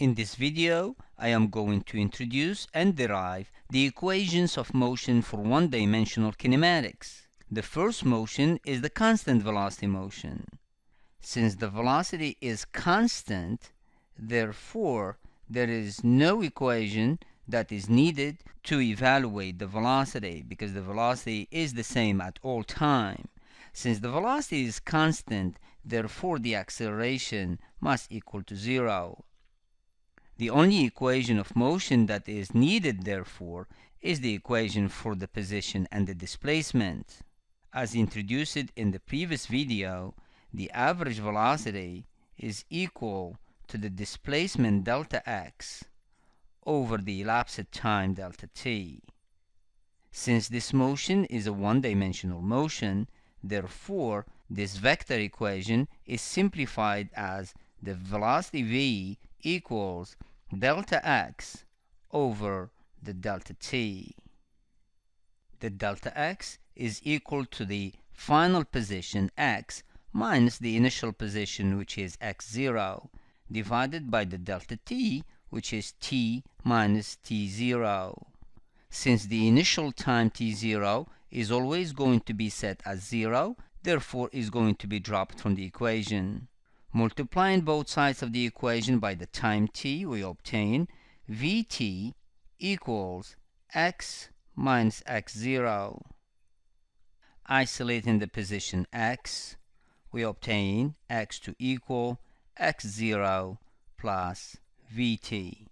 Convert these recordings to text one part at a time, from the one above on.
In this video, I am going to introduce and derive the equations of motion for one-dimensional kinematics. The first motion is the constant velocity motion. Since the velocity is constant, therefore, there is no equation that is needed to evaluate the velocity because the velocity is the same at all time. Since the velocity is constant, therefore the acceleration must equal to 0. The only equation of motion that is needed, therefore, is the equation for the position and the displacement. As introduced in the previous video, the average velocity is equal to the displacement delta x over the elapsed time delta t. Since this motion is a one-dimensional motion, therefore, this vector equation is simplified as the velocity v equals delta x over the delta t. The delta x is equal to the final position x minus the initial position, which is x0, divided by the delta t, which is t minus t0. Since the initial time t0 is always going to be set as 0, therefore is going to be dropped from the equation. Multiplying both sides of the equation by the time t, we obtain vt equals x minus x0. Isolating the position x, we obtain x to equal x0 plus vt,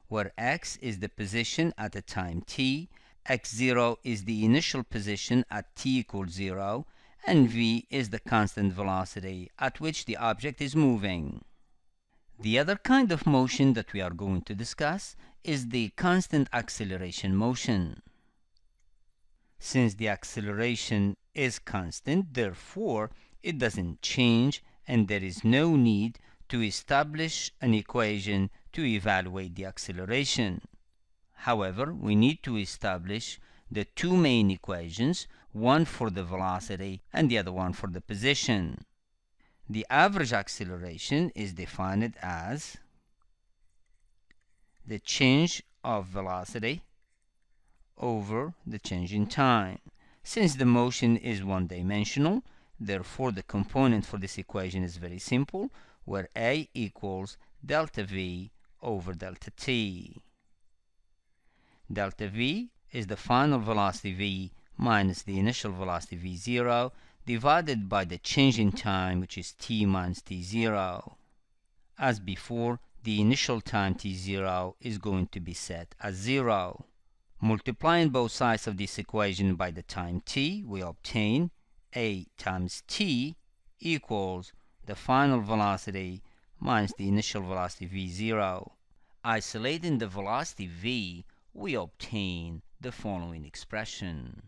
where x is the position at the time t, x0 is the initial position at t equals 0, and v is the constant velocity at which the object is moving. The other kind of motion that we are going to discuss is the constant acceleration motion. Since the acceleration is constant, therefore it doesn't change and there is no need to establish an equation to evaluate the acceleration. However, we need to establish the two main equations, one for the velocity and the other one for the position. The average acceleration is defined as the change of velocity over the change in time. Since the motion is one-dimensional, therefore the component for this equation is very simple, where a equals delta v over delta t. Delta v is the final velocity v minus the initial velocity v0 divided by the change in time, which is t minus t0. As before, the initial time t0 is going to be set as 0. Multiplying both sides of this equation by the time t, we obtain a times t equals the final velocity minus the initial velocity v0. Isolating the velocity v, we obtain the following expression.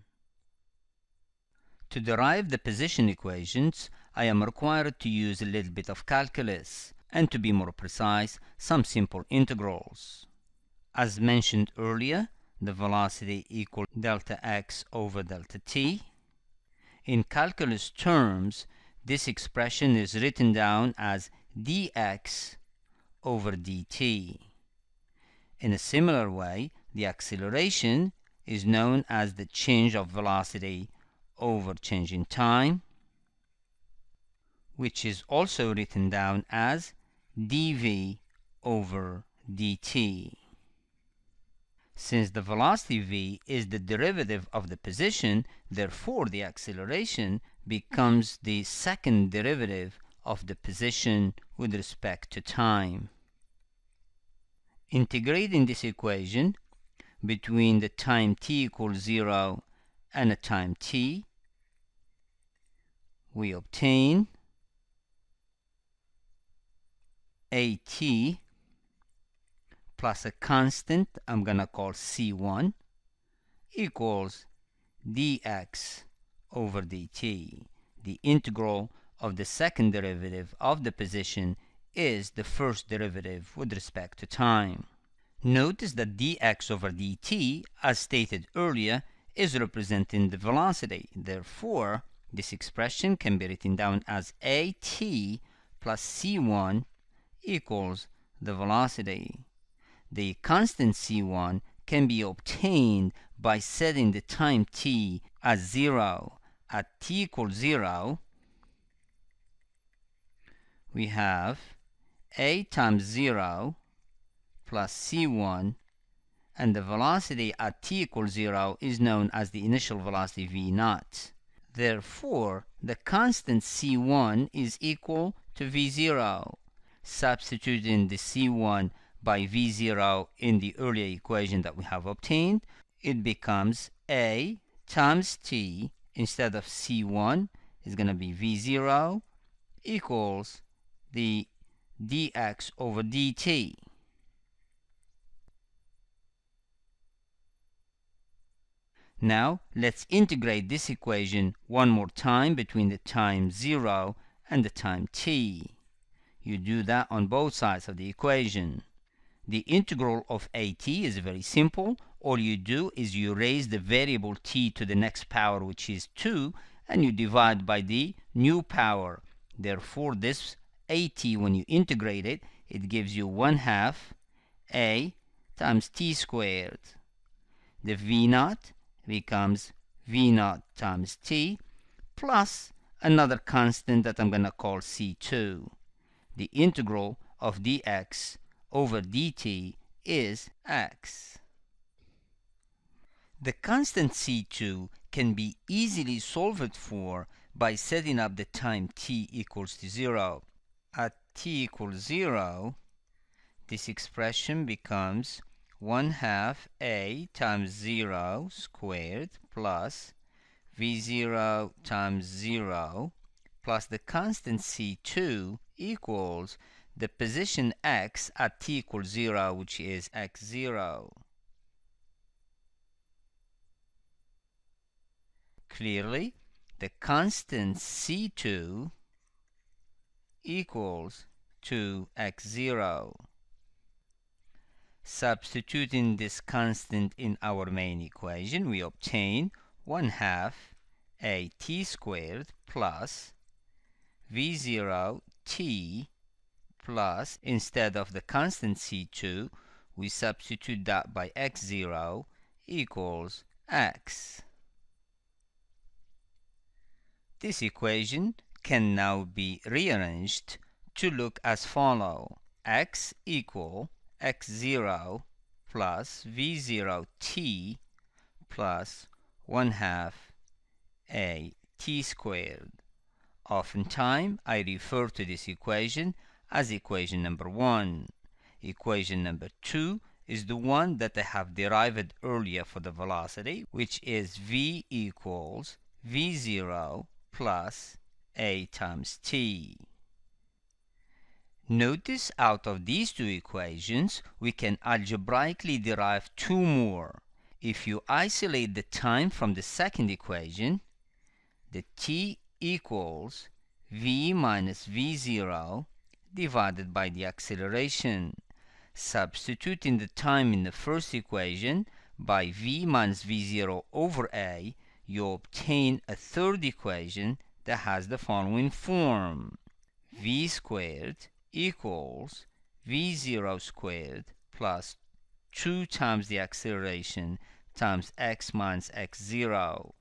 To derive the position equations, I am required to use a little bit of calculus, and to be more precise, some simple integrals. As mentioned earlier, the velocity equals delta x over delta t. In calculus terms, this expression is written down as dx over dt. In a similar way, the acceleration is known as the change of velocity over change in time, which is also written down as dv over dt. Since the velocity v is the derivative of the position, therefore the acceleration becomes the second derivative of the position with respect to time. Integrating this equation between the time t equals 0 and a time t, we obtain at plus a constant I'm going to call c1 equals dx over dt. The integral of the second derivative of the position is the first derivative with respect to time. Notice that dx over dt, as stated earlier, is representing the velocity. Therefore, this expression can be written down as at plus c1 equals the velocity. The constant c1 can be obtained by setting the time t as 0. At t equals 0, we have a times 0 plus c1, and the velocity at t equals 0 is known as the initial velocity v naught. Therefore, the constant c1 is equal to v0. Substituting the c1 by v0 in the earlier equation that we have obtained, it becomes a times t instead of c1 is going to be v0 equals the dx over dt. Now let's integrate this equation one more time between the time 0 and the time t. You do that on both sides of the equation. The integral of at is very simple. All you do is you raise the variable t to the next power, which is 2, and you divide by the new power. Therefore, this at, when you integrate it, it gives you 1/2 a times t squared. The v naught becomes v naught times t plus another constant that I'm going to call c2. The integral of dx over dt is x. The constant c2 can be easily solved for by setting up the time t equals to 0. At t equals 0, this expression becomes 1/2 a times 0 squared plus v0 times 0 plus the constant c2 equals the position x at t equals 0, which is x0. Clearly, the constant c2 equals 2x0. Substituting this constant in our main equation, we obtain 1/2 a t squared plus v0 t plus, instead of the constant c2, we substitute that by x0 equals x. This equation can now be rearranged to look as follows. X equal x0 plus v0 t plus 1/2 a t squared. Oftentimes, I refer to this equation as equation number 1. Equation number 2 is the one that I have derived earlier for the velocity, which is v equals v0 plus a times t. Notice out of these two equations, we can algebraically derive two more. If you isolate the time from the second equation, the t equals v minus v0 divided by the acceleration. Substituting the time in the first equation by v minus v0 over a, you obtain a third equation that has the following form. V squared equals v0 squared plus 2 times the acceleration times x minus x0.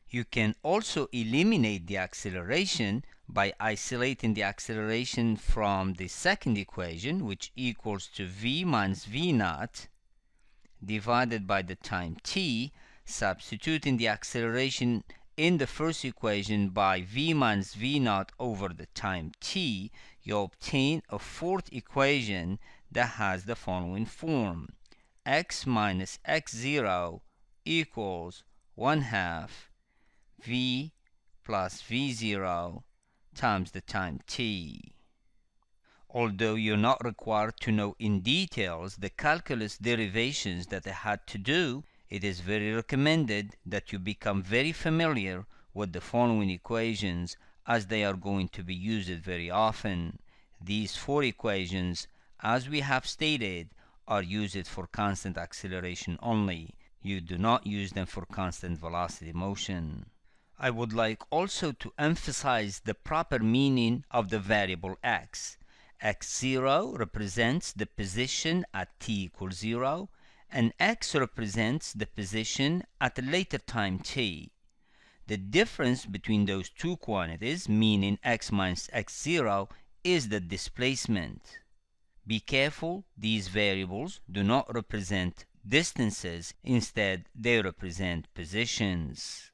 You can also eliminate the acceleration by isolating the acceleration from the second equation, which equals to v minus v naught divided by the time t, substituting the acceleration in the first equation by v minus v naught over the time t, you obtain a fourth equation that has the following form. X minus x0 equals 1/2 v plus v0 times the time t. Although you're not required to know in details the calculus derivations that I had to do, it is very recommended that you become very familiar with the following equations, as they are going to be used very often. These four equations, as we have stated, are used for constant acceleration only. You do not use them for constant velocity motion. I would like also to emphasize the proper meaning of the variable x. x0 represents the position at t equals 0, and x represents the position at a later time t. The difference between those two quantities, meaning x minus x0, is the displacement. Be careful, these variables do not represent distances, instead they represent positions.